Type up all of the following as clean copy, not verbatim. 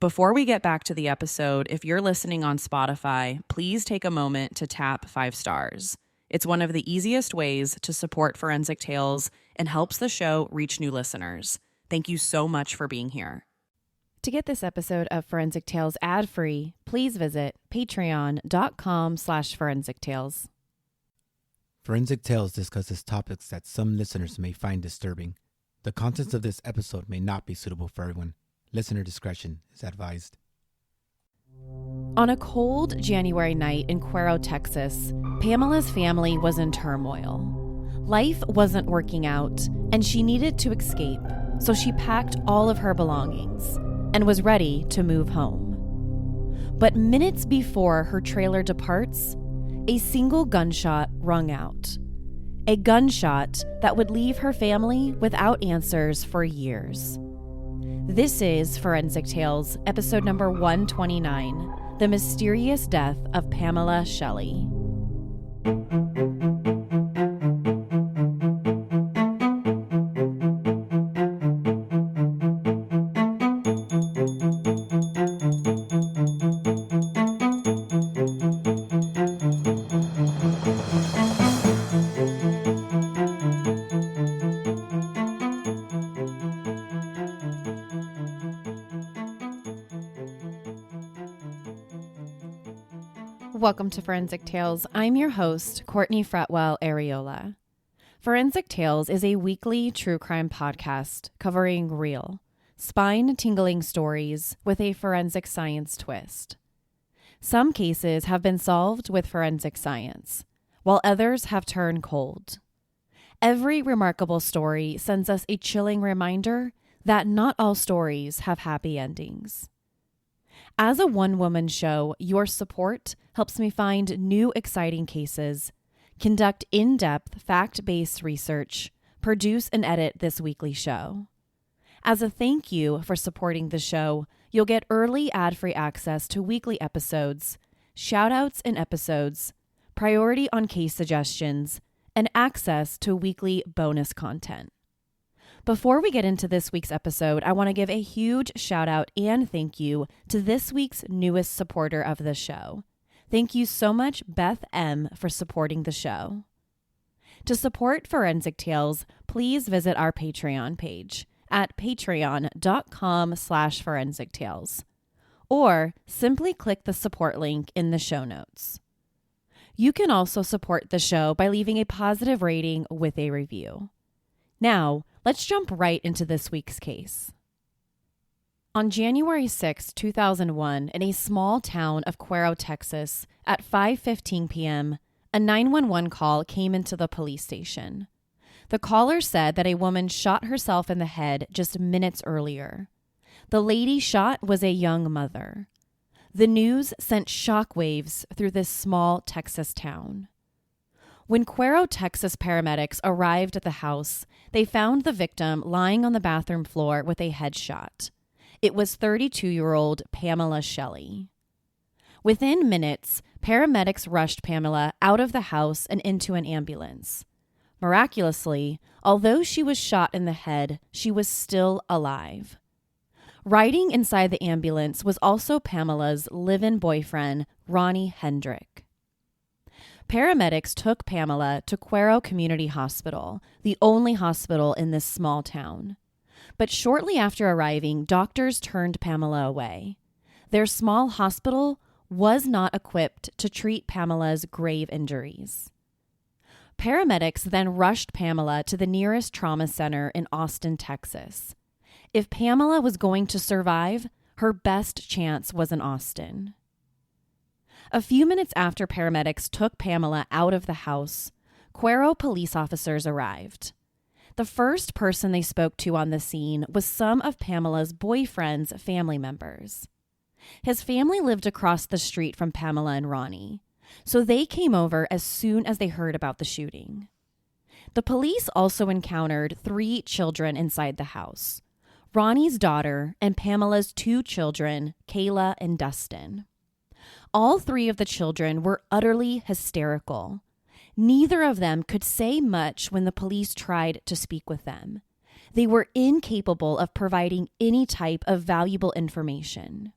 Before we get back to the episode, if you're listening on Spotify, please take a moment to tap 5 stars. It's one of the easiest ways to support Forensic Tales and helps the show reach new listeners. Thank you so much for being here. To get this episode of Forensic Tales ad-free, please visit patreon.com/Forensic Tales. Forensic Tales discusses topics that some listeners may find disturbing. The contents of this episode may not be suitable for everyone. Listener discretion is advised. On a cold January night in Cuero, Texas, Pamela's family was in turmoil. Life wasn't working out, and she needed to escape, so she packed all of her belongings and was ready to move home. But minutes before her trailer departs, a single gunshot rung out. A gunshot that would leave her family without answers for years. This is Forensic Tales, episode number 129, The Mysterious Death of Pamela Shelley. Welcome to Forensic Tales. I'm your host, Courtney Fretwell Areola. Forensic Tales is a weekly true crime podcast covering real, spine-tingling stories with a forensic science twist. Some cases have been solved with forensic science, while others have turned cold. Every remarkable story sends us a chilling reminder that not all stories have happy endings. As a one-woman show, your support helps me find new exciting cases, conduct in-depth fact-based research, produce and edit this weekly show. As a thank you for supporting the show, you'll get early ad-free access to weekly episodes, shout-outs in episodes, priority on case suggestions, and access to weekly bonus content. Before we get into this week's episode, I want to give a huge shout out and thank you to this week's newest supporter of the show. Thank you so much, Beth M., for supporting the show. To support Forensic Tales, please visit our Patreon page at patreon.com/Forensic Tales, or simply click the support link in the show notes. You can also support the show by leaving a positive rating with a review. Now, let's jump right into this week's case. On January 6, 2001, in a small town of Cuero, Texas, at 5:15 p.m., a 911 call came into the police station. The caller said that a woman shot herself in the head just minutes earlier. The lady shot was a young mother. The news sent shockwaves through this small Texas town. When Cuero, Texas paramedics arrived at the house, they found the victim lying on the bathroom floor with a headshot. It was 32-year-old Pamela Shelley. Within minutes, paramedics rushed Pamela out of the house and into an ambulance. Miraculously, although she was shot in the head, she was still alive. Riding inside the ambulance was also Pamela's live-in boyfriend, Ronnie Hendrick. Paramedics took Pamela to Cuero Community Hospital, the only hospital in this small town. But shortly after arriving, doctors turned Pamela away. Their small hospital was not equipped to treat Pamela's grave injuries. Paramedics then rushed Pamela to the nearest trauma center in Austin, Texas. If Pamela was going to survive, her best chance was in Austin. A few minutes after paramedics took Pamela out of the house, Cuero police officers arrived. The first person they spoke to on the scene was some of Pamela's boyfriend's family members. His family lived across the street from Pamela and Ronnie, so they came over as soon as they heard about the shooting. The police also encountered 3 children inside the house: Ronnie's daughter and Pamela's 2 children, Kayla and Dustin. All 3 of the children were utterly hysterical. Neither of them could say much when the police tried to speak with them. They were incapable of providing any type of valuable information.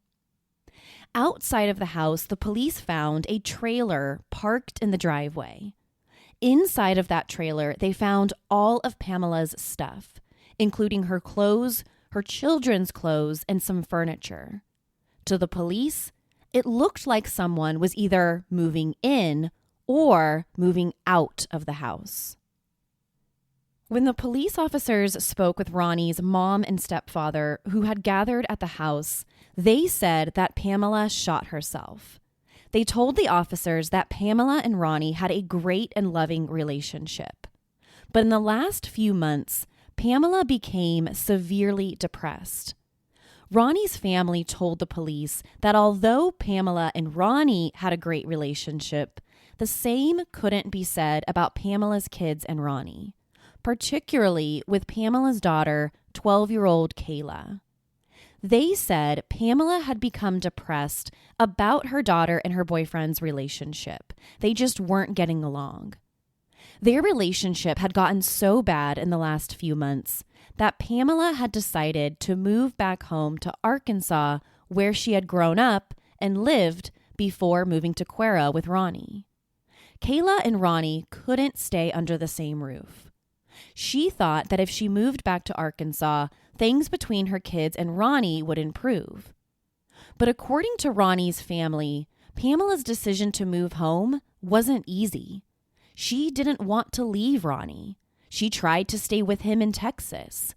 Outside of the house, the police found a trailer parked in the driveway. Inside of that trailer, they found all of Pamela's stuff, including her clothes, her children's clothes, and some furniture. To the police, it looked like someone was either moving in or moving out of the house. When the police officers spoke with Ronnie's mom and stepfather, who had gathered at the house, they said that Pamela shot herself. They told the officers that Pamela and Ronnie had a great and loving relationship. But in the last few months, Pamela became severely depressed. Ronnie's family told the police that although Pamela and Ronnie had a great relationship, the same couldn't be said about Pamela's kids and Ronnie, particularly with Pamela's daughter, 12-year-old Kayla. They said Pamela had become depressed about her daughter and her boyfriend's relationship. They just weren't getting along. Their relationship had gotten so bad in the last few months that Pamela had decided to move back home to Arkansas, where she had grown up and lived before moving to Quera with Ronnie. Kayla and Ronnie couldn't stay under the same roof. She thought that if she moved back to Arkansas, things between her kids and Ronnie would improve. But according to Ronnie's family, Pamela's decision to move home wasn't easy. She didn't want to leave Ronnie. She tried to stay with him in Texas.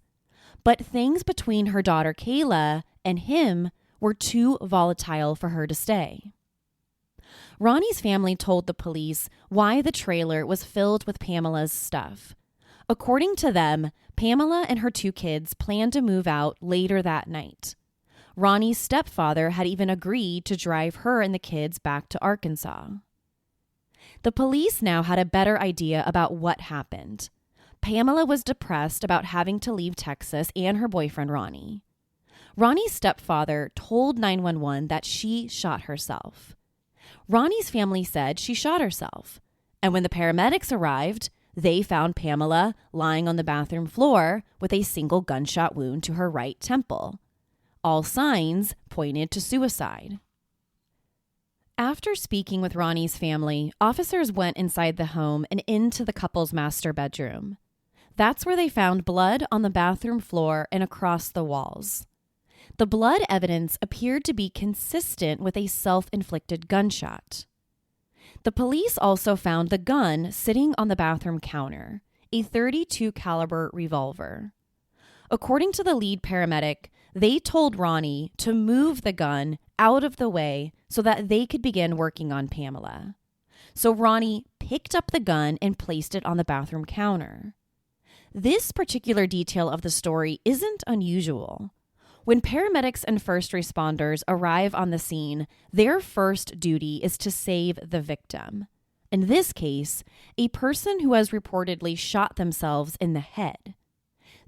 But things between her daughter Kayla and him were too volatile for her to stay. Ronnie's family told the police why the trailer was filled with Pamela's stuff. According to them, Pamela and her two kids planned to move out later that night. Ronnie's stepfather had even agreed to drive her and the kids back to Arkansas. The police now had a better idea about what happened. Pamela was depressed about having to leave Texas and her boyfriend, Ronnie. Ronnie's stepfather told 911 that she shot herself. Ronnie's family said she shot herself. And when the paramedics arrived, they found Pamela lying on the bathroom floor with a single gunshot wound to her right temple. All signs pointed to suicide. After speaking with Ronnie's family, officers went inside the home and into the couple's master bedroom. That's where they found blood on the bathroom floor and across the walls. The blood evidence appeared to be consistent with a self-inflicted gunshot. The police also found the gun sitting on the bathroom counter, a .32 caliber revolver. According to the lead paramedic, they told Ronnie to move the gun out of the way so that they could begin working on Pamela. So Ronnie picked up the gun and placed it on the bathroom counter. This particular detail of the story isn't unusual. When paramedics and first responders arrive on the scene, their first duty is to save the victim. In this case, a person who has reportedly shot themselves in the head.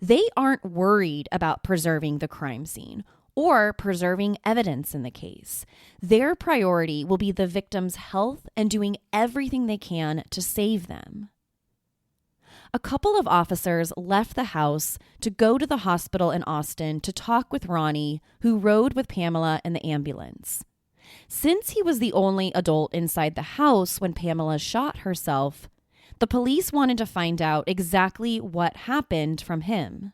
They aren't worried about preserving the crime scene or preserving evidence in the case. Their priority will be the victim's health and doing everything they can to save them. A couple of officers left the house to go to the hospital in Austin to talk with Ronnie, who rode with Pamela in the ambulance. Since he was the only adult inside the house when Pamela shot herself, the police wanted to find out exactly what happened from him.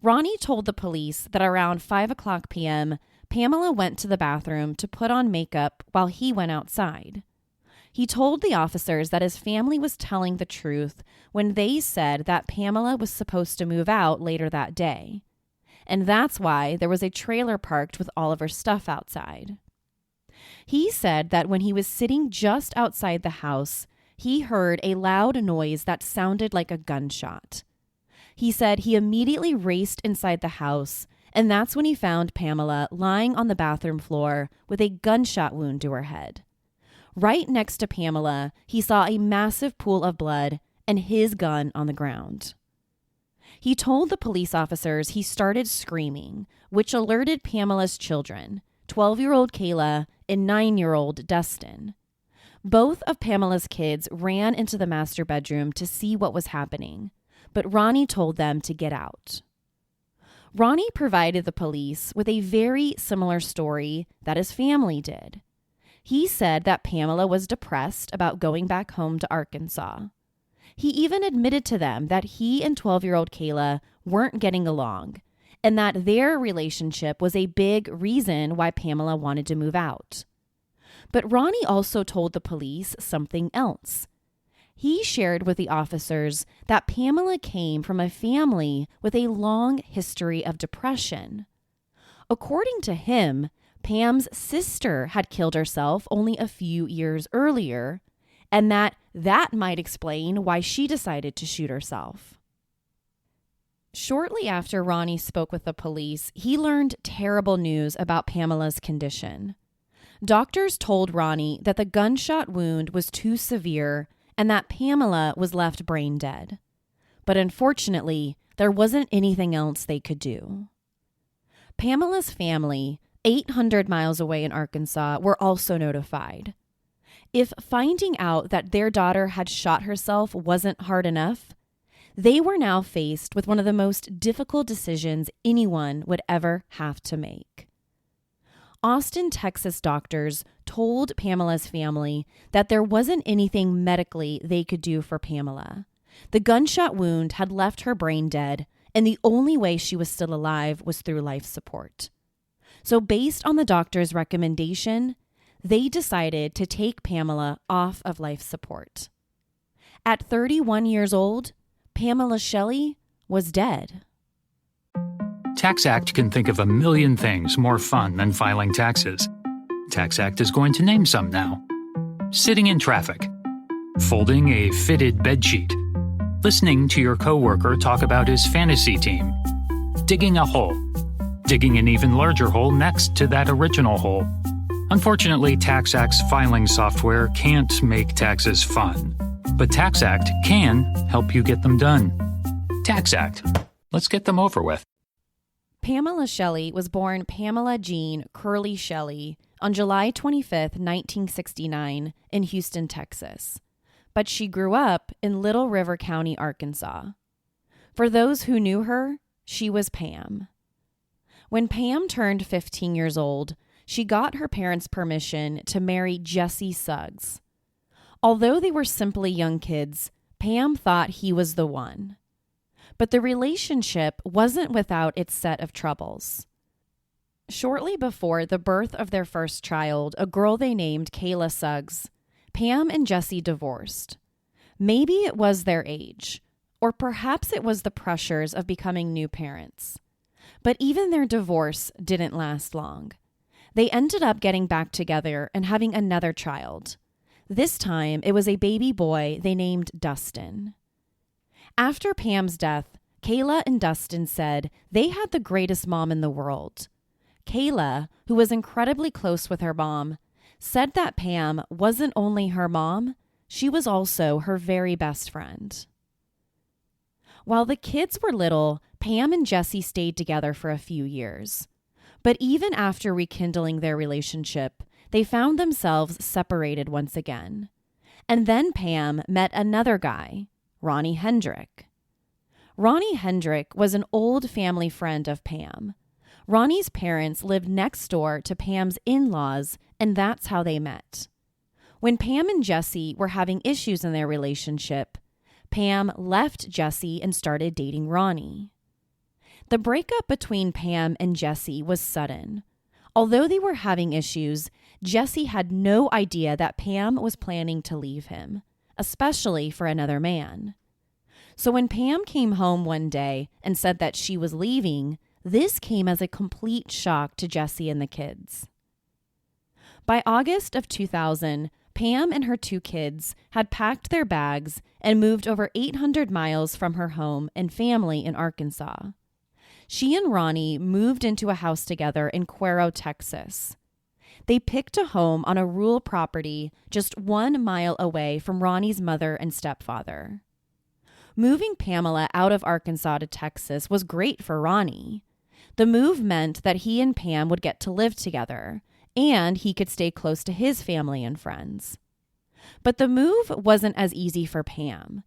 Ronnie told the police that around 5:00 p.m., Pamela went to the bathroom to put on makeup while he went outside. He told the officers that his family was telling the truth when they said that Pamela was supposed to move out later that day. And that's why there was a trailer parked with all of her stuff outside. He said that when he was sitting just outside the house, he heard a loud noise that sounded like a gunshot. He said he immediately raced inside the house, and that's when he found Pamela lying on the bathroom floor with a gunshot wound to her head. Right next to Pamela, he saw a massive pool of blood and his gun on the ground. He told the police officers he started screaming, which alerted Pamela's children, 12-year-old Kayla and 9-year-old Dustin. Both of Pamela's kids ran into the master bedroom to see what was happening, but Ronnie told them to get out. Ronnie provided the police with a very similar story that his family did. He said that Pamela was depressed about going back home to Arkansas. He even admitted to them that he and 12-year-old Kayla weren't getting along, and that their relationship was a big reason why Pamela wanted to move out. But Ronnie also told the police something else. He shared with the officers that Pamela came from a family with a long history of depression. According to him, Pam's sister had killed herself only a few years earlier, and that might explain why she decided to shoot herself. Shortly after Ronnie spoke with the police, he learned terrible news about Pamela's condition. Doctors told Ronnie that the gunshot wound was too severe and that Pamela was left brain dead. But unfortunately, there wasn't anything else they could do. Pamela's family, 800 miles away in Arkansas, were also notified. If finding out that their daughter had shot herself wasn't hard enough, they were now faced with one of the most difficult decisions anyone would ever have to make. Austin, Texas doctors told Pamela's family that there wasn't anything medically they could do for Pamela. The gunshot wound had left her brain dead, and the only way she was still alive was through life support. So based on the doctor's recommendation, they decided to take Pamela off of life support. At 31 years old, Pamela Shelley was dead. TaxAct can think of a million things more fun than filing taxes. TaxAct is going to name some now. Sitting in traffic. Folding a fitted bedsheet. Listening to your coworker talk about his fantasy team. Digging a hole. Digging an even larger hole next to that original hole. Unfortunately, TaxAct's filing software can't make taxes fun. But TaxAct can help you get them done. TaxAct. Let's get them over with. Pamela Shelley was born Pamela Jean Curley Shelley on July 25, 1969, in Houston, Texas. But she grew up in Little River County, Arkansas. For those who knew her, she was Pam. When Pam turned 15 years old, she got her parents' permission to marry Jesse Suggs. Although they were simply young kids, Pam thought he was the one. But the relationship wasn't without its set of troubles. Shortly before the birth of their first child, a girl they named Kayla Suggs, Pam and Jesse divorced. Maybe it was their age, or perhaps it was the pressures of becoming new parents. But even their divorce didn't last long. They ended up getting back together and having another child. This time, it was a baby boy they named Dustin. After Pam's death, Kayla and Dustin said they had the greatest mom in the world. Kayla, who was incredibly close with her mom, said that Pam wasn't only her mom, she was also her very best friend. While the kids were little, Pam and Jesse stayed together for a few years. But even after rekindling their relationship, they found themselves separated once again. And then Pam met another guy, Ronnie Hendrick. Ronnie Hendrick was an old family friend of Pam. Ronnie's parents lived next door to Pam's in-laws, and that's how they met. When Pam and Jesse were having issues in their relationship, Pam left Jesse and started dating Ronnie. The breakup between Pam and Jesse was sudden. Although they were having issues, Jesse had no idea that Pam was planning to leave him, especially for another man. So when Pam came home one day and said that she was leaving, this came as a complete shock to Jesse and the kids. By August of 2000, Pam and her 2 kids had packed their bags and moved over 800 miles from her home and family in Arkansas. She and Ronnie moved into a house together in Cuero, Texas. They picked a home on a rural property just 1 mile away from Ronnie's mother and stepfather. Moving Pamela out of Arkansas to Texas was great for Ronnie. The move meant that he and Pam would get to live together, and he could stay close to his family and friends. But the move wasn't as easy for Pam.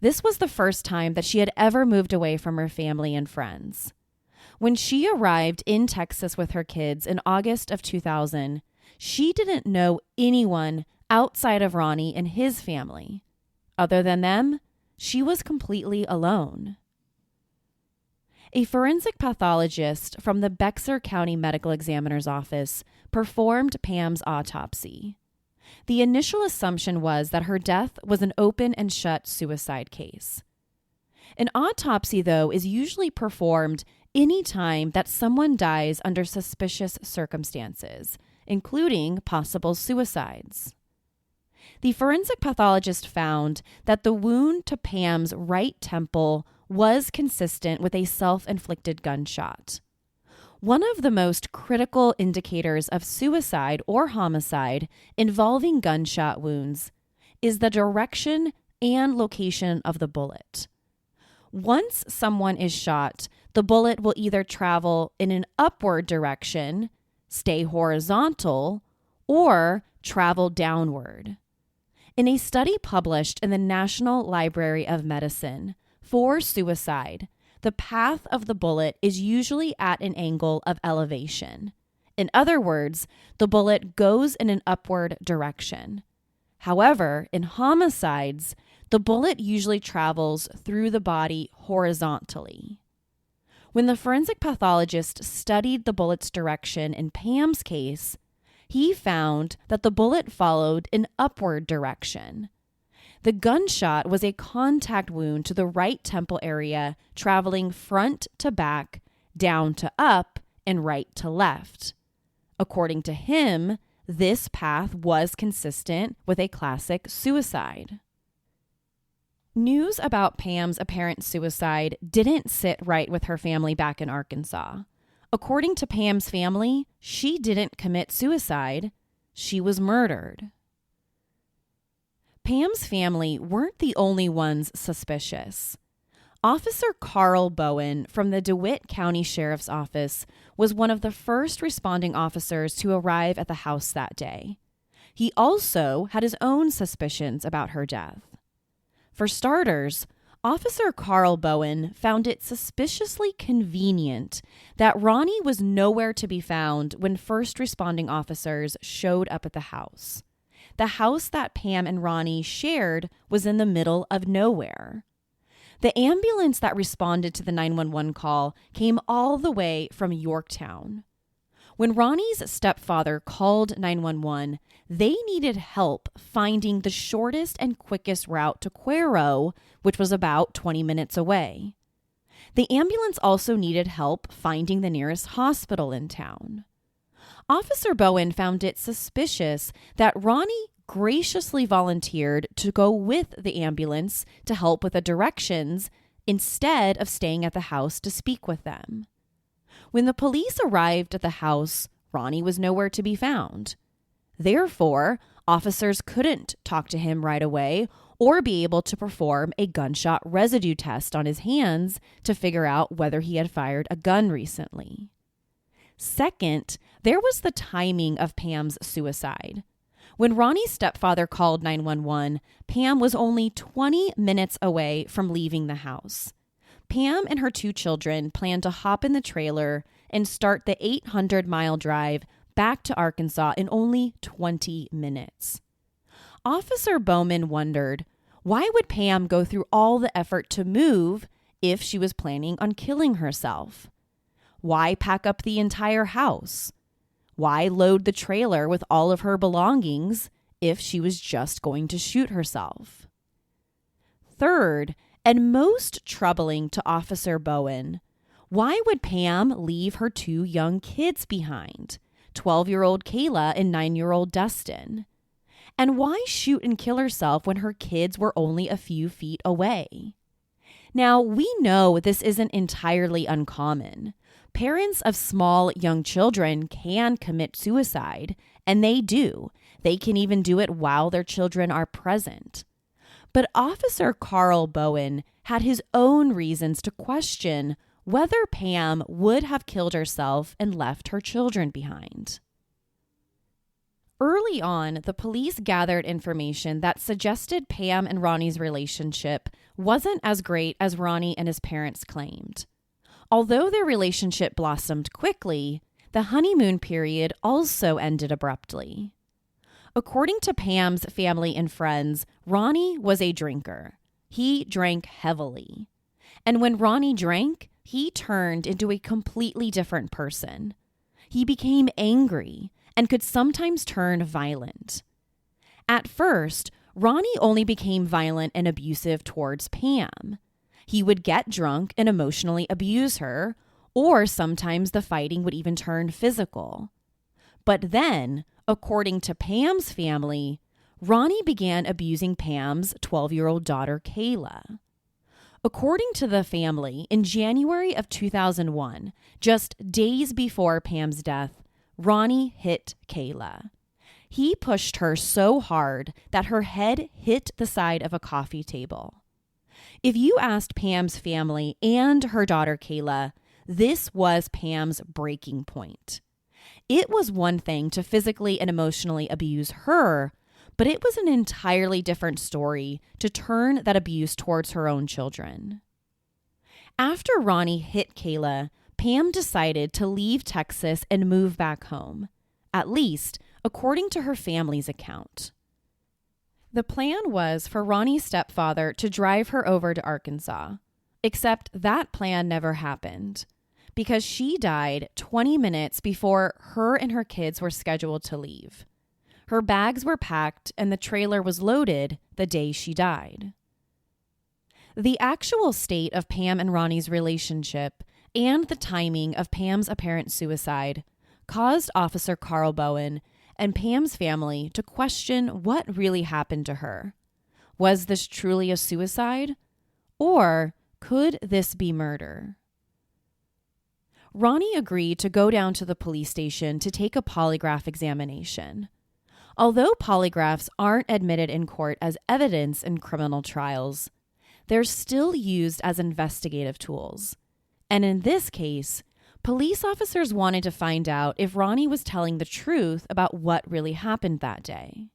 This was the first time that she had ever moved away from her family and friends. When she arrived in Texas with her kids in August of 2000, she didn't know anyone outside of Ronnie and his family. Other than them, she was completely alone. A forensic pathologist from the Bexar County Medical Examiner's Office performed Pam's autopsy. The initial assumption was that her death was an open and shut suicide case. An autopsy, though, is usually performed any time that someone dies under suspicious circumstances, including possible suicides. The forensic pathologist found that the wound to Pam's right temple was consistent with a self-inflicted gunshot. One of the most critical indicators of suicide or homicide involving gunshot wounds is the direction and location of the bullet. Once someone is shot, the bullet will either travel in an upward direction, stay horizontal, or travel downward. In a study published in the National Library of Medicine, for suicide, the path of the bullet is usually at an angle of elevation. In other words, the bullet goes in an upward direction. However, in homicides, the bullet usually travels through the body horizontally. When the forensic pathologist studied the bullet's direction in Pam's case, he found that the bullet followed an upward direction. The gunshot was a contact wound to the right temple area, traveling front to back, down to up, and right to left. According to him, this path was consistent with a classic suicide. News about Pam's apparent suicide didn't sit right with her family back in Arkansas. According to Pam's family, she didn't commit suicide. She was murdered. Pam's family weren't the only ones suspicious. Officer Carl Bowen from the DeWitt County Sheriff's Office was one of the first responding officers to arrive at the house that day. He also had his own suspicions about her death. For starters, Officer Carl Bowen found it suspiciously convenient that Ronnie was nowhere to be found when first responding officers showed up at the house. The house that Pam and Ronnie shared was in the middle of nowhere. The ambulance that responded to the 911 call came all the way from Yorktown. When Ronnie's stepfather called 911, they needed help finding the shortest and quickest route to Cuero, which was about 20 minutes away. The ambulance also needed help finding the nearest hospital in town. Officer Bowen found it suspicious that Ronnie graciously volunteered to go with the ambulance to help with the directions instead of staying at the house to speak with them. When the police arrived at the house, Ronnie was nowhere to be found. Therefore, officers couldn't talk to him right away or be able to perform a gunshot residue test on his hands to figure out whether he had fired a gun recently. Second, there was the timing of Pam's suicide. When Ronnie's stepfather called 911, Pam was only 20 minutes away from leaving the house. Pam and her 2 children planned to hop in the trailer and start the 800-mile drive back to Arkansas in only 20 minutes. Officer Bowman wondered, why would Pam go through all the effort to move if she was planning on killing herself? Why pack up the entire house? Why load the trailer with all of her belongings if she was just going to shoot herself? Third, and most troubling to Officer Bowen, why would Pam leave her 2 young kids behind, 12-year-old Kayla and 9-year-old Dustin? And why shoot and kill herself when her kids were only a few feet away? Now, we know this isn't entirely uncommon. Parents of small young children can commit suicide, and they do. They can even do it while their children are present. But Officer Carl Bowen had his own reasons to question whether Pam would have killed herself and left her children behind. Early on, the police gathered information that suggested Pam and Ronnie's relationship wasn't as great as Ronnie and his parents claimed. Although their relationship blossomed quickly, the honeymoon period also ended abruptly. According to Pam's family and friends, Ronnie was a drinker. He drank heavily. And when Ronnie drank, he turned into a completely different person. He became angry and could sometimes turn violent. At first, Ronnie only became violent and abusive towards Pam. He would get drunk and emotionally abuse her, or sometimes the fighting would even turn physical. But then, according to Pam's family, Ronnie began abusing Pam's 12-year-old daughter, Kayla. According to the family, in January of 2001, just days before Pam's death, Ronnie hit Kayla. He pushed her so hard that her head hit the side of a coffee table. If you asked Pam's family and her daughter Kayla, this was Pam's breaking point. It was one thing to physically and emotionally abuse her, but it was an entirely different story to turn that abuse towards her own children. After Ronnie hit Kayla, Pam decided to leave Texas and move back home, at least according to her family's account. The plan was for Ronnie's stepfather to drive her over to Arkansas, except that plan never happened because she died 20 minutes before her and her kids were scheduled to leave. Her bags were packed and the trailer was loaded the day she died. The actual state of Pam and Ronnie's relationship and the timing of Pam's apparent suicide caused Officer Carl Bowen and Pam's family to question what really happened to her. Was this truly a suicide? Or could this be murder? Ronnie agreed to go down to the police station to take a polygraph examination. Although polygraphs aren't admitted in court as evidence in criminal trials, they're still used as investigative tools. And in this case, police officers wanted to find out if Ronnie was telling the truth about what really happened that day.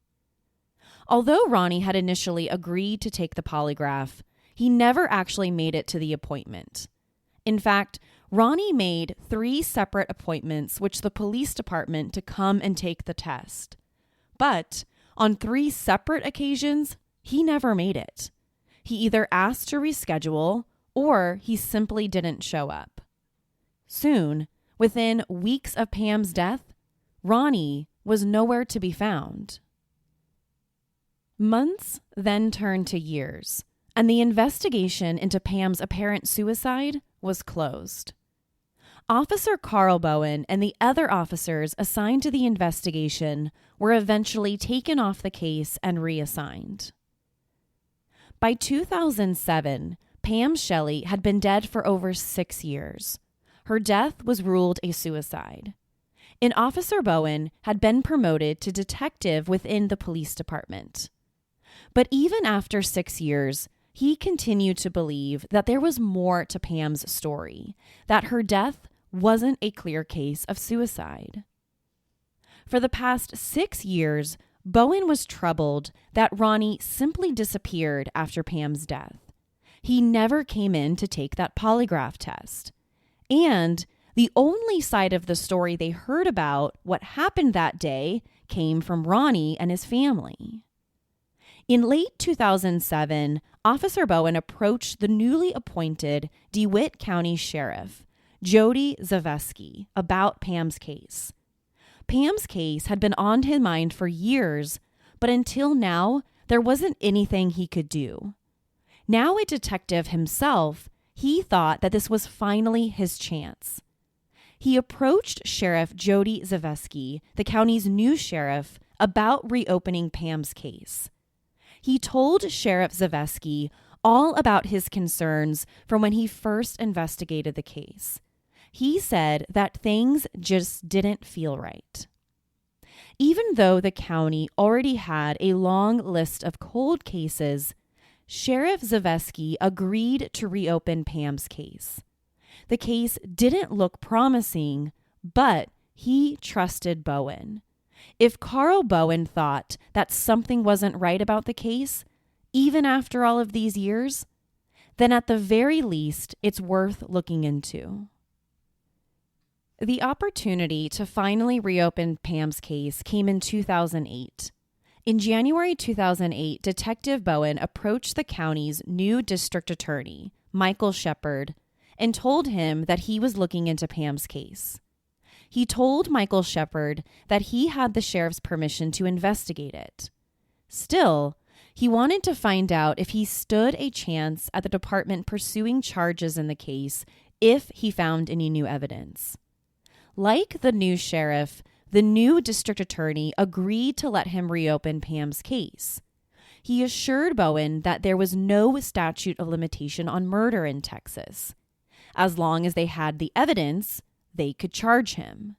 Although Ronnie had initially agreed to take the polygraph, he never actually made it to the appointment. In fact, Ronnie made 3 separate appointments with the police department to come and take the test. But on 3 separate occasions, he never made it. He either asked to reschedule or he simply didn't show up. Soon, within weeks of Pam's death, Ronnie was nowhere to be found. Months then turned to years, and the investigation into Pam's apparent suicide was closed. Officer Carl Bowen and the other officers assigned to the investigation were eventually taken off the case and reassigned. By 2007, Pam Shelley had been dead for over 6 years. Her death was ruled a suicide. And Officer Bowen had been promoted to detective within the police department. But even after 6 years, he continued to believe that there was more to Pam's story, that her death wasn't a clear case of suicide. For the past 6 years, Bowen was troubled that Ronnie simply disappeared after Pam's death. He never came in to take that polygraph test. And the only side of the story they heard about what happened that day came from Ronnie and his family. In late 2007, Officer Bowen approached the newly appointed DeWitt County Sheriff, Jody Zaveski, about Pam's case. Pam's case had been on his mind for years, but until now, there wasn't anything he could do. Now a detective himself, he thought that this was finally his chance. He approached Sheriff Jody Zaveski, the county's new sheriff, about reopening Pam's case. He told Sheriff Zaveski all about his concerns from when he first investigated the case. He said that things just didn't feel right. Even though the county already had a long list of cold cases, Sheriff Zaveski agreed to reopen Pam's case. The case didn't look promising, but he trusted Bowen. If Carl Bowen thought that something wasn't right about the case, even after all of these years, then at the very least, it's worth looking into. The opportunity to finally reopen Pam's case came in 2008. In January 2008, Detective Bowen approached the county's new district attorney, Michael Shepard, and told him that he was looking into Pam's case. He told Michael Shepard that he had the sheriff's permission to investigate it. Still, he wanted to find out if he stood a chance at the department pursuing charges in the case if he found any new evidence. Like the new sheriff, the new district attorney agreed to let him reopen Pam's case. He assured Bowen that there was no statute of limitation on murder in Texas. As long as they had the evidence, they could charge him.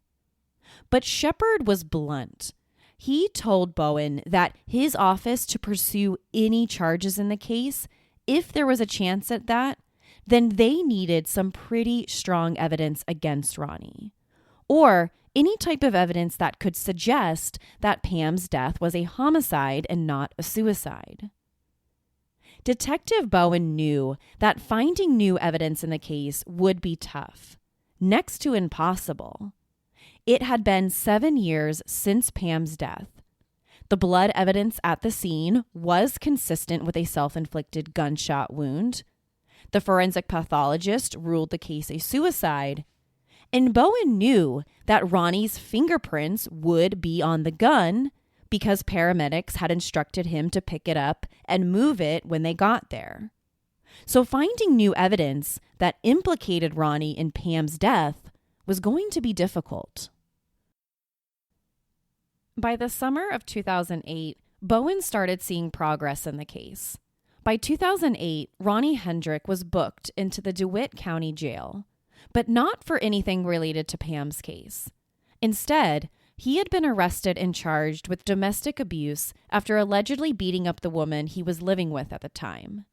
But Shepard was blunt. He told Bowen that his office to pursue any charges in the case, if there was a chance at that, then they needed some pretty strong evidence against Ronnie, or any type of evidence that could suggest that Pam's death was a homicide and not a suicide. Detective Bowen knew that finding new evidence in the case would be tough, next to impossible. It had been 7 years since Pam's death. The blood evidence at the scene was consistent with a self-inflicted gunshot wound. The forensic pathologist ruled the case a suicide. And Bowen knew that Ronnie's fingerprints would be on the gun because paramedics had instructed him to pick it up and move it when they got there. So finding new evidence that implicated Ronnie in Pam's death was going to be difficult. By the summer of 2008, Bowen started seeing progress in the case. By 2008, Ronnie Hendrick was booked into the DeWitt County Jail, but not for anything related to Pam's case. Instead, he had been arrested and charged with domestic abuse after allegedly beating up the woman he was living with at the time.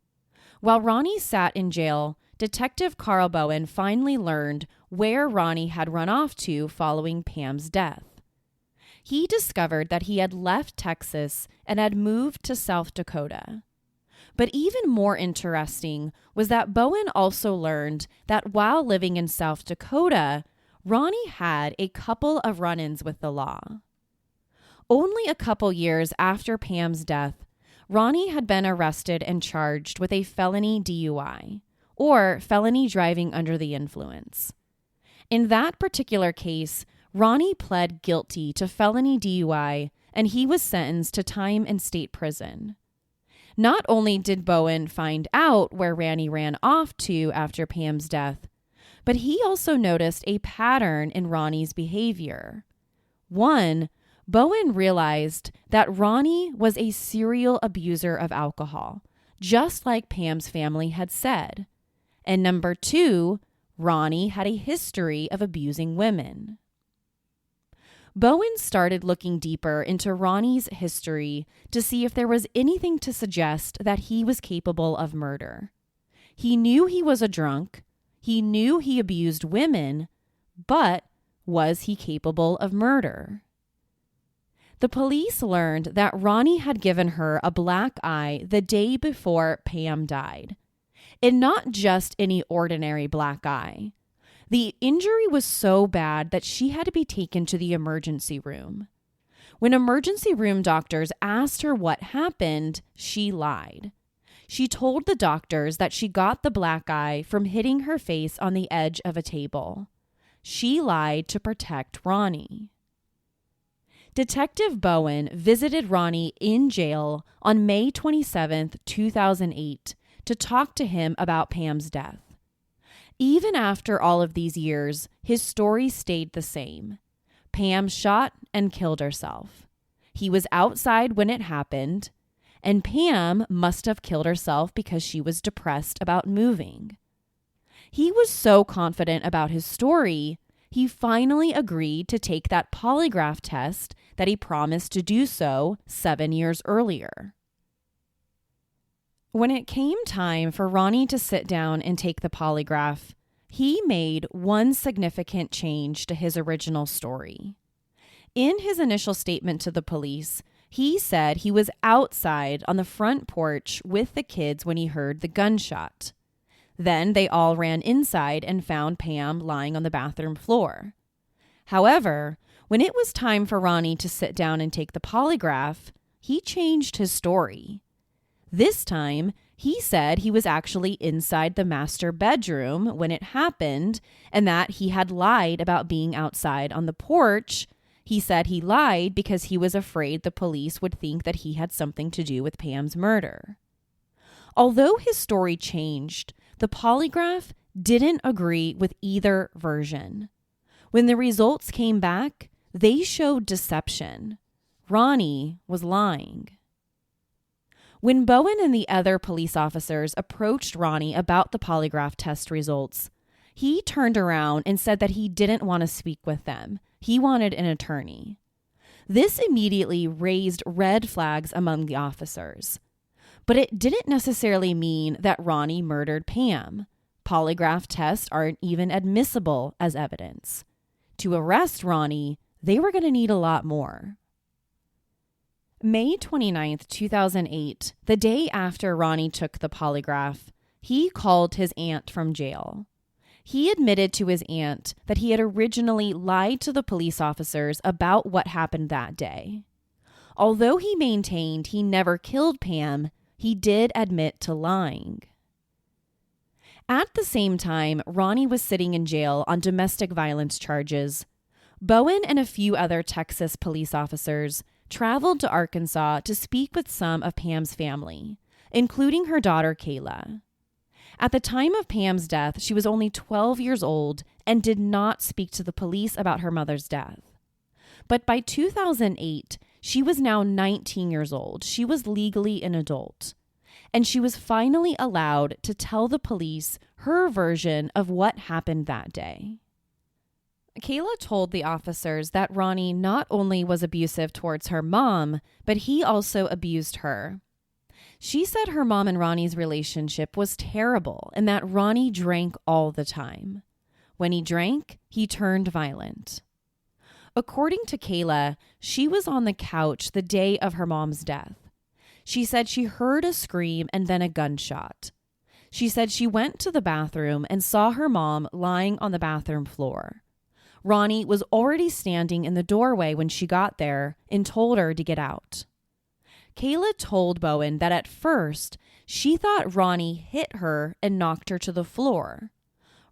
While Ronnie sat in jail, Detective Carl Bowen finally learned where Ronnie had run off to following Pam's death. He discovered that he had left Texas and had moved to South Dakota. But even more interesting was that Bowen also learned that while living in South Dakota, Ronnie had a couple of run-ins with the law. Only a couple years after Pam's death, Ronnie had been arrested and charged with a felony DUI, or felony driving under the influence. In that particular case, Ronnie pled guilty to felony DUI, and he was sentenced to time in state prison. Not only did Bowen find out where Ronnie ran off to after Pam's death, but he also noticed a pattern in Ronnie's behavior. One, Bowen realized that Ronnie was a serial abuser of alcohol, just like Pam's family had said. And number two, Ronnie had a history of abusing women. Bowen started looking deeper into Ronnie's history to see if there was anything to suggest that he was capable of murder. He knew he was a drunk. He knew he abused women, but was he capable of murder? The police learned that Ronnie had given her a black eye the day before Pam died. And not just any ordinary black eye. The injury was so bad that she had to be taken to the emergency room. When emergency room doctors asked her what happened, she lied. She told the doctors that she got the black eye from hitting her face on the edge of a table. She lied to protect Ronnie. Detective Bowen visited Ronnie in jail on May 27, 2008, to talk to him about Pam's death. Even after all of these years, his story stayed the same. Pam shot and killed herself. He was outside when it happened, and Pam must have killed herself because she was depressed about moving. He was so confident about his story, he finally agreed to take that polygraph test that he promised to do so 7 years earlier. When it came time for Ronnie to sit down and take the polygraph, he made one significant change to his original story. In his initial statement to the police, he said he was outside on the front porch with the kids when he heard the gunshot. Then they all ran inside and found Pam lying on the bathroom floor. However, when it was time for Ronnie to sit down and take the polygraph, he changed his story. This time, he said he was actually inside the master bedroom when it happened and that he had lied about being outside on the porch. He said he lied because he was afraid the police would think that he had something to do with Pam's murder. Although his story changed, the polygraph didn't agree with either version. When the results came back, they showed deception. Ronnie was lying. When Bowen and the other police officers approached Ronnie about the polygraph test results, he turned around and said that he didn't want to speak with them. He wanted an attorney. This immediately raised red flags among the officers. But it didn't necessarily mean that Ronnie murdered Pam. Polygraph tests aren't even admissible as evidence. To arrest Ronnie, they were going to need a lot more. May 29th, 2008, the day after Ronnie took the polygraph, he called his aunt from jail. He admitted to his aunt that he had originally lied to the police officers about what happened that day. Although he maintained he never killed Pam, he did admit to lying. At the same time, Ronnie was sitting in jail on domestic violence charges. Bowen and a few other Texas police officers traveled to Arkansas to speak with some of Pam's family, including her daughter, Kayla. At the time of Pam's death, she was only 12 years old and did not speak to the police about her mother's death. But by 2008, she was now 19 years old. She was legally an adult. And she was finally allowed to tell the police her version of what happened that day. Kayla told the officers that Ronnie not only was abusive towards her mom, but he also abused her. She said her mom and Ronnie's relationship was terrible and that Ronnie drank all the time. When he drank, he turned violent. According to Kayla, she was on the couch the day of her mom's death. She said she heard a scream and then a gunshot. She said she went to the bathroom and saw her mom lying on the bathroom floor. Ronnie was already standing in the doorway when she got there and told her to get out. Kayla told Bowen that at first she thought Ronnie hit her and knocked her to the floor.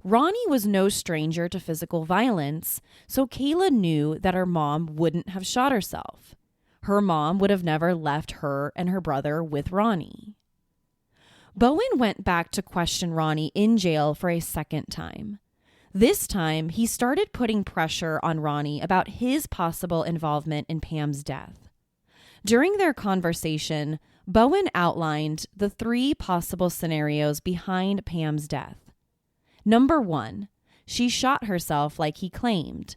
Ronnie was no stranger to physical violence, so Kayla knew that her mom wouldn't have shot herself. Her mom would have never left her and her brother with Ronnie. Bowen went back to question Ronnie in jail for a second time. This time, he started putting pressure on Ronnie about his possible involvement in Pam's death. During their conversation, Bowen outlined the 3 possible scenarios behind Pam's death. Number 1, she shot herself like he claimed.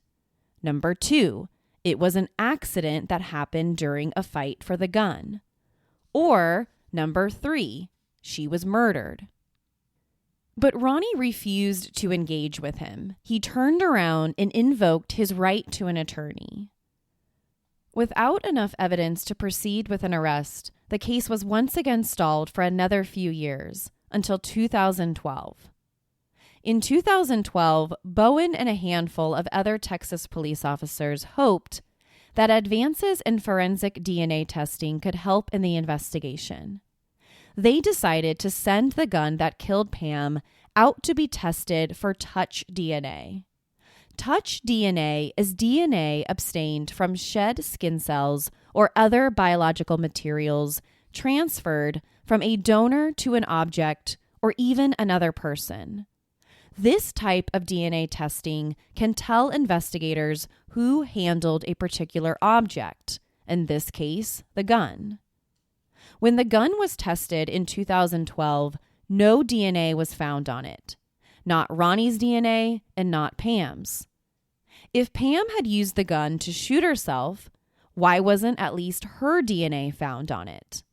Number 2, it was an accident that happened during a fight for the gun. Or number 3, she was murdered. But Ronnie refused to engage with him. He turned around and invoked his right to an attorney. Without enough evidence to proceed with an arrest, the case was once again stalled for another few years, until 2012. In 2012, Bowen and a handful of other Texas police officers hoped that advances in forensic DNA testing could help in the investigation. They decided to send the gun that killed Pam out to be tested for touch DNA. Touch DNA is DNA obtained from shed skin cells or other biological materials transferred from a donor to an object or even another person. This type of DNA testing can tell investigators who handled a particular object, in this case, the gun. When the gun was tested in 2012, no DNA was found on it. Not Ronnie's DNA and not Pam's. If Pam had used the gun to shoot herself, why wasn't at least her DNA found on it?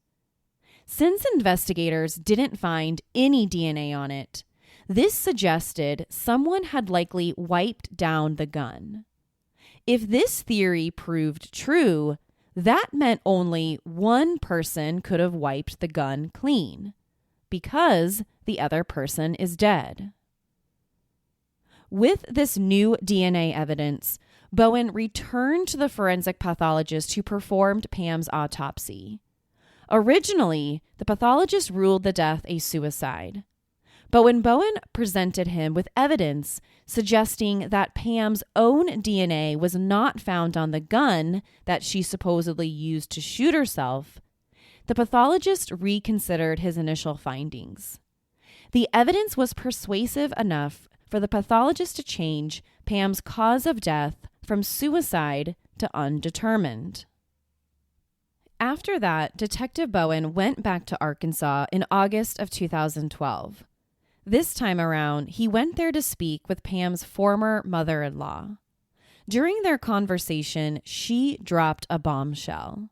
Since investigators didn't find any DNA on it, this suggested someone had likely wiped down the gun. If this theory proved true, that meant only one person could have wiped the gun clean, because the other person is dead. With this new DNA evidence, Bowen returned to the forensic pathologist who performed Pam's autopsy. Originally, the pathologist ruled the death a suicide. But when Bowen presented him with evidence suggesting that Pam's own DNA was not found on the gun that she supposedly used to shoot herself, the pathologist reconsidered his initial findings. The evidence was persuasive enough for the pathologist to change Pam's cause of death from suicide to undetermined. After that, Detective Bowen went back to Arkansas in August of 2012. This time around, he went there to speak with Pam's former mother-in-law. During their conversation, she dropped a bombshell.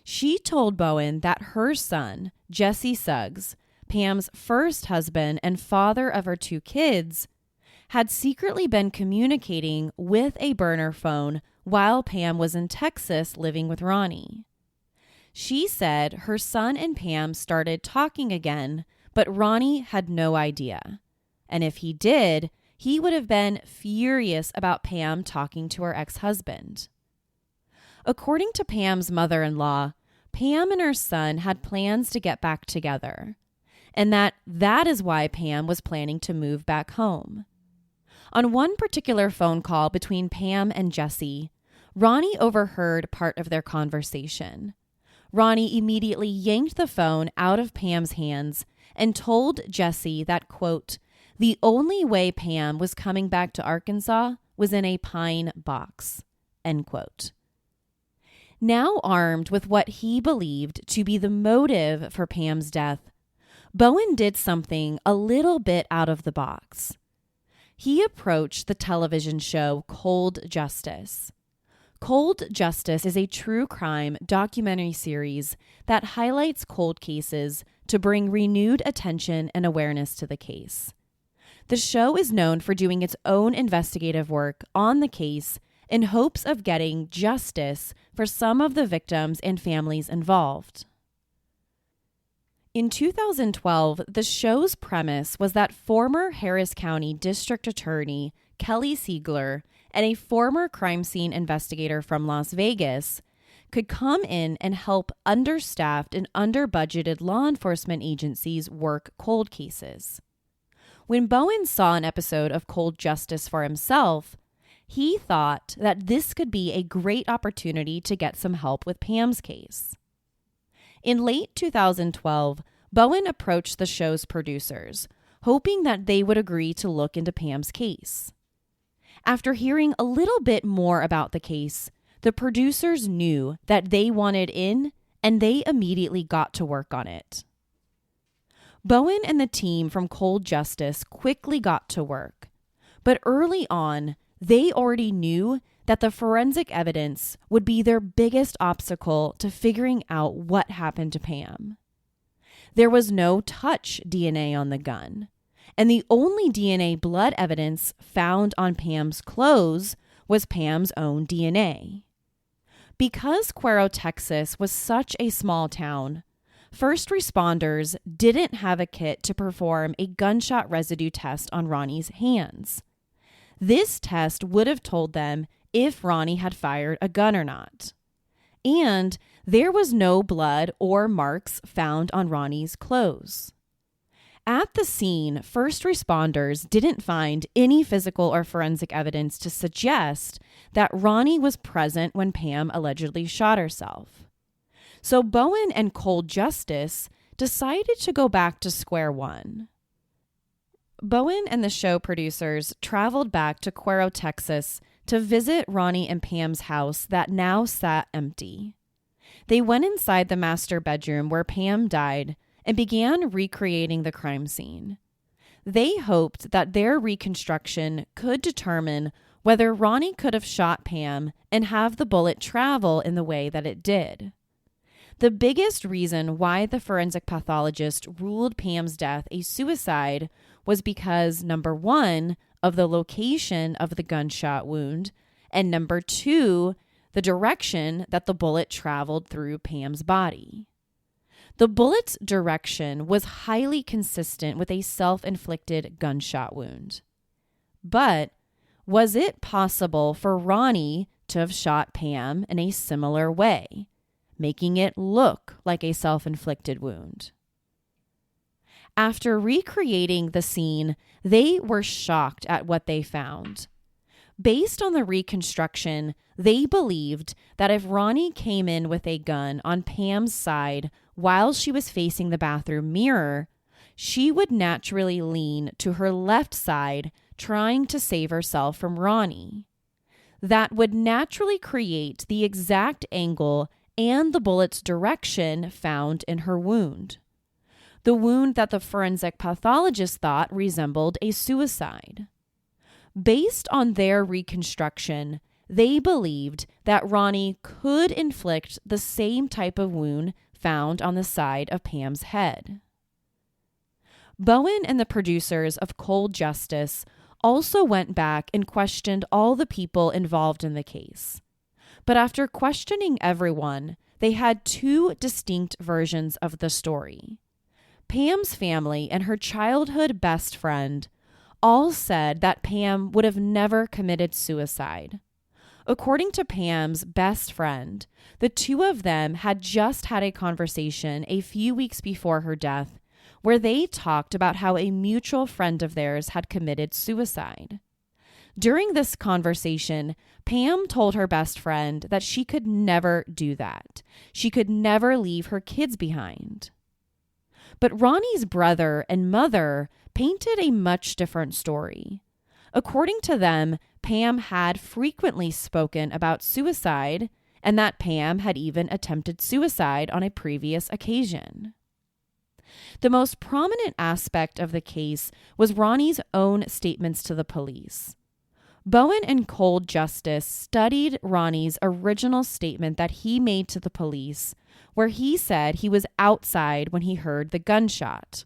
She told Bowen that her son, Jesse Suggs, Pam's first husband and father of her 2 kids, had secretly been communicating with a burner phone while Pam was in Texas living with Ronnie. She said her son and Pam started talking again, but Ronnie had no idea. And if he did, he would have been furious about Pam talking to her ex-husband. According to Pam's mother-in-law, Pam and her son had plans to get back together, and that is why Pam was planning to move back home. On one particular phone call between Pam and Jesse, Ronnie overheard part of their conversation. Ronnie immediately yanked the phone out of Pam's hands and told Jesse that, quote, the only way Pam was coming back to Arkansas was in a pine box, end quote. Now armed with what he believed to be the motive for Pam's death, Bowen did something a little bit out of the box. He approached the television show Cold Justice. Cold Justice is a true crime documentary series that highlights cold cases to bring renewed attention and awareness to the case. The show is known for doing its own investigative work on the case in hopes of getting justice for some of the victims and families involved. In 2012, the show's premise was that former Harris County District Attorney Kelly Siegler and a former crime scene investigator from Las Vegas could come in and help understaffed and under-budgeted law enforcement agencies work cold cases. When Bowen saw an episode of Cold Justice for himself, he thought that this could be a great opportunity to get some help with Pam's case. In late 2012, Bowen approached the show's producers, hoping that they would agree to look into Pam's case. After hearing a little bit more about the case, the producers knew that they wanted in, and they immediately got to work on it. Bowen and the team from Cold Justice quickly got to work, but early on, they already knew that the forensic evidence would be their biggest obstacle to figuring out what happened to Pam. There was no touch DNA on the gun, and the only DNA blood evidence found on Pam's clothes was Pam's own DNA. Because Cuero, Texas was such a small town, first responders didn't have a kit to perform a gunshot residue test on Ronnie's hands. This test would have told them if Ronnie had fired a gun or not. And there was no blood or marks found on Ronnie's clothes. At the scene, first responders didn't find any physical or forensic evidence to suggest that Ronnie was present when Pam allegedly shot herself. So Bowen and Cold Justice decided to go back to square one. Bowen and the show producers traveled back to Cuero, Texas to visit Ronnie and Pam's house that now sat empty. They went inside the master bedroom where Pam died and began recreating the crime scene. They hoped that their reconstruction could determine whether Ronnie could have shot Pam and have the bullet travel in the way that it did. The biggest reason why the forensic pathologist ruled Pam's death a suicide was because, number one, of the location of the gunshot wound, And number 2, the direction that the bullet traveled through Pam's body. The bullet's direction was highly consistent with a self-inflicted gunshot wound. But was it possible for Ronnie to have shot Pam in a similar way, making it look like a self-inflicted wound? After recreating the scene, they were shocked at what they found. Based on the reconstruction, they believed that if Ronnie came in with a gun on Pam's side while she was facing the bathroom mirror, she would naturally lean to her left side, trying to save herself from Ronnie. That would naturally create the exact angle and the bullet's direction found in her wound. The wound that the forensic pathologist thought resembled a suicide. Based on their reconstruction, they believed that Ronnie could inflict the same type of wound found on the side of Pam's head. Bowen and the producers of Cold Justice also went back and questioned all the people involved in the case. But after questioning everyone, they had 2 distinct versions of the story. Pam's family and her childhood best friend all said that Pam would have never committed suicide. According to Pam's best friend, the 2 of them had just had a conversation a few weeks before her death where they talked about how a mutual friend of theirs had committed suicide. During this conversation, Pam told her best friend that she could never do that. She could never leave her kids behind. But Ronnie's brother and mother painted a much different story. According to them, Pam had frequently spoken about suicide and that Pam had even attempted suicide on a previous occasion. The most prominent aspect of the case was Ronnie's own statements to the police. Bowen and Cold Justice studied Ronnie's original statement that he made to the police, where he said he was outside when he heard the gunshot.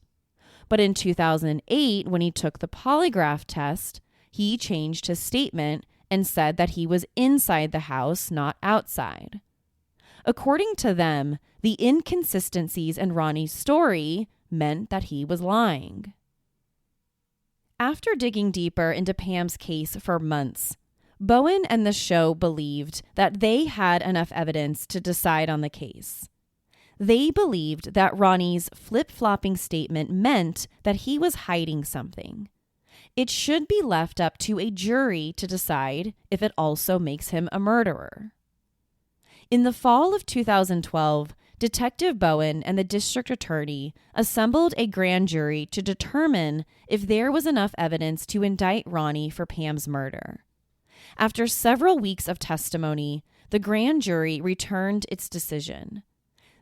But in 2008, when he took the polygraph test, he changed his statement and said that he was inside the house, not outside. According to them, the inconsistencies in Ronnie's story meant that he was lying. After digging deeper into Pam's case for months, Bowen and the show believed that they had enough evidence to decide on the case. They believed that Ronnie's flip-flopping statement meant that he was hiding something. It should be left up to a jury to decide if it also makes him a murderer. In the fall of 2012, Detective Bowen and the district attorney assembled a grand jury to determine if there was enough evidence to indict Ronnie for Pam's murder. After several weeks of testimony, the grand jury returned its decision.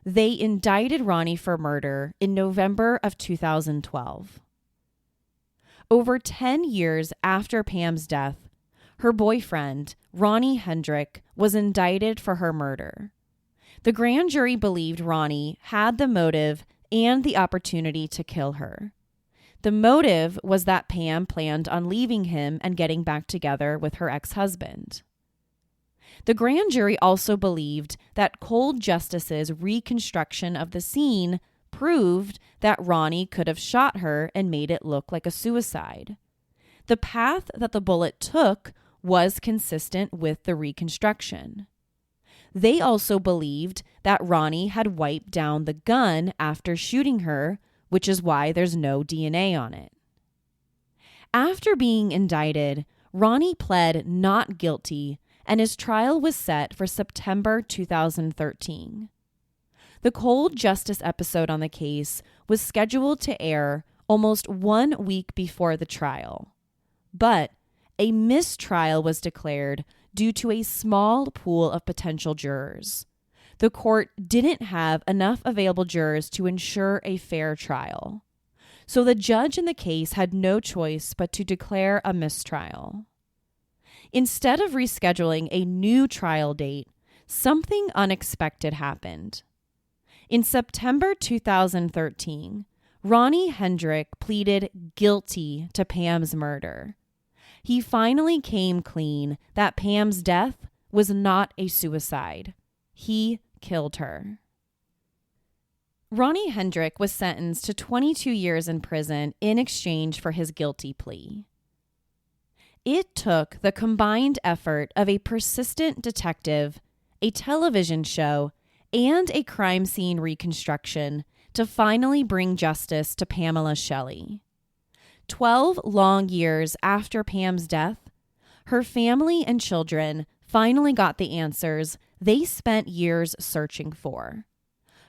They indicted Ronnie for murder in November of 2012. Over 10 years after Pam's death, her boyfriend, Ronnie Hendrick, was indicted for her murder. The grand jury believed Ronnie had the motive and the opportunity to kill her. The motive was that Pam planned on leaving him and getting back together with her ex-husband. The grand jury also believed that Cold Justice's reconstruction of the scene proved that Ronnie could have shot her and made it look like a suicide. The path that the bullet took was consistent with the reconstruction. They also believed that Ronnie had wiped down the gun after shooting her, which is why there's no DNA on it. After being indicted, Ronnie pled not guilty, and his trial was set for September 2013. The Cold Justice episode on the case was scheduled to air almost 1 week before the trial, but a mistrial was declared due to a small pool of potential jurors. The court didn't have enough available jurors to ensure a fair trial. So the judge in the case had no choice but to declare a mistrial. Instead of rescheduling a new trial date, something unexpected happened. In September 2013, Ronnie Hendrick pleaded guilty to Pam's murder. he finally came clean that Pam's death was not a suicide. He killed her. Ronnie Hendrick was sentenced to 22 years in prison in exchange for his guilty plea. It took the combined effort of a persistent detective, a television show, and a crime scene reconstruction to finally bring justice to Pamela Shelley. 12 long years after Pam's death, her family and children finally got the answers they spent years searching for.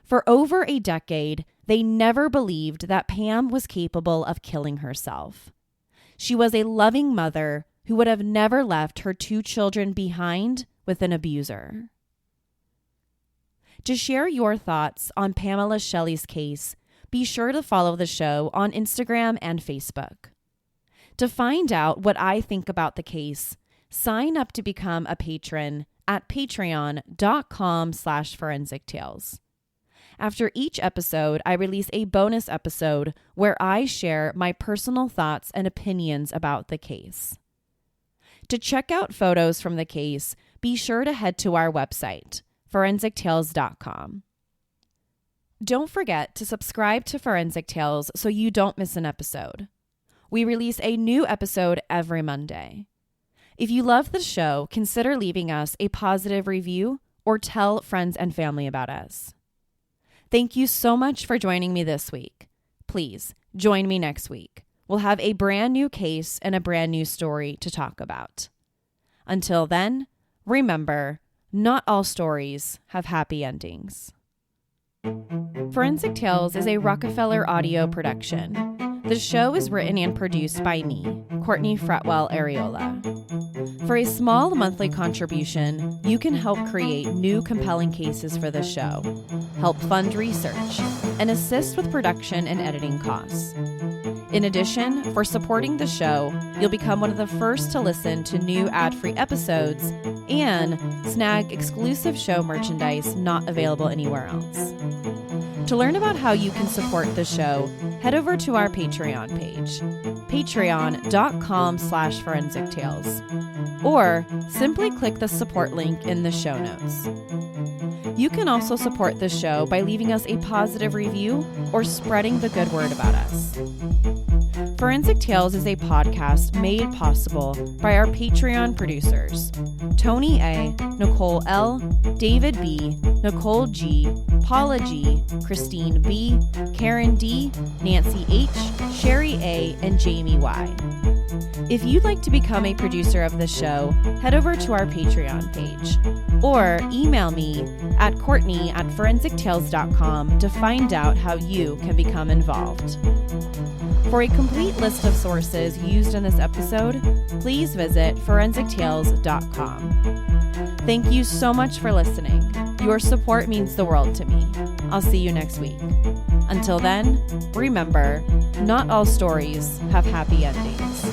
For over a decade, they never believed that Pam was capable of killing herself. She was a loving mother who would have never left her 2 children behind with an abuser. To share your thoughts on Pamela Shelley's case, be sure to follow the show on Instagram and Facebook. To find out what I think about the case, sign up to become a patron at patreon.com/forensictales. After each episode, I release a bonus episode where I share my personal thoughts and opinions about the case. To check out photos from the case, be sure to head to our website, forensictales.com. Don't forget to subscribe to Forensic Tales so you don't miss an episode. We release a new episode every Monday. If you love the show, consider leaving us a positive review or tell friends and family about us. Thank you so much for joining me this week. Please join me next week. We'll have a brand new case and a brand new story to talk about. Until then, remember, not all stories have happy endings. Forensic Tales is a Rockefeller audio production. The show is written and produced by me, Courtney Fretwell Areola. For a small monthly contribution, you can help create new compelling cases for the show, help fund research, and assist with production and editing costs. In addition, for supporting the show, you'll become one of the first to listen to new ad-free episodes and snag exclusive show merchandise not available anywhere else. To learn about how you can support the show, head over to our Patreon page, patreon.com/forensictales, or simply click the support link in the show notes. You can also support the show by leaving us a positive review or spreading the good word about us. Forensic Tales is a podcast made possible by our Patreon producers, Tony A., Nicole L., David B., Nicole G., Paula G., Christine B., Karen D., Nancy H., Sherry A., and Jamie Y. If you'd like to become a producer of the show, head over to our Patreon page or email me at Courtney@forensictales.com to find out how you can become involved. For a complete list of sources used in this episode, please visit forensictales.com. Thank you so much for listening. Your support means the world to me. I'll see you next week. Until then, remember, not all stories have happy endings.